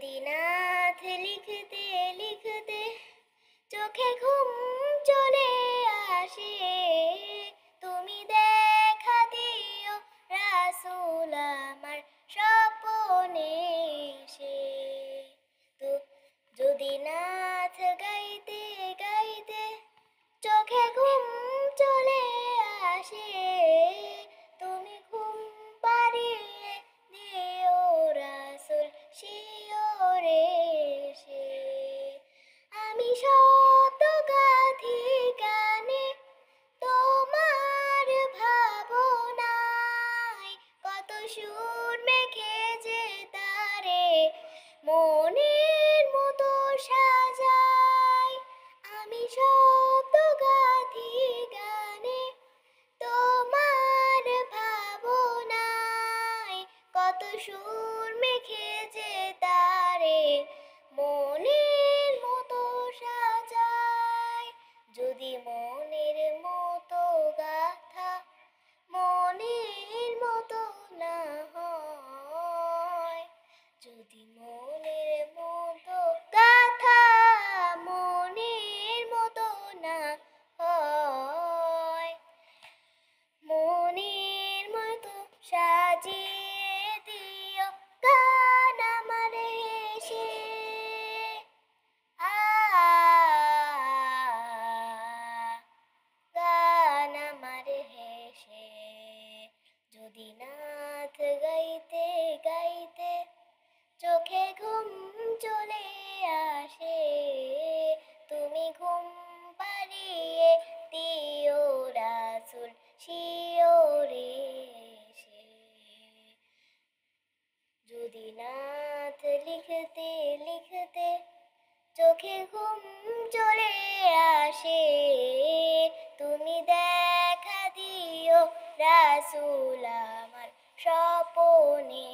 যদি নাথ লিখতে লিখতে চোখে ঘুম চলে আসে, তুমি দেখা দিও রাসূল আমার স্বপনে এসে। তো যদি নাথ গাইতে গাইতে চোখে ঘুম চলে আসে, তুমি ঘুম পাড়িয়ে দিও রাসূল শিয়রে এসে। আমি শত গাথি গানে তোমার ভাবনায়, কত সুর মেখে যে তারে মনের মতো সাজাই। আমি শত গাথি গানে তোমার ভাবনায়, কত সুর মেখে যে তারে মনের মতো সাজাই। যদি মনের মতো গাথা মনের মতো না হয়, যদি মনের মতো গাথা মনের মতো না হয়, মনের মতো সাজিয়ে দিও গান আমার হেসে। আ গান আমার হেসে। যদি নাথ গাইতে গাইতে চোখে ঘুম চলে আসে, তুমি ঘুম পাড়িয়ে দিও রাসূল শিয়রে এসে। যদি নাথ লিখতে লিখতে চোখে ঘুম চলে আসে, তুমি দেখা দিও রাসূল আমার স্বপনে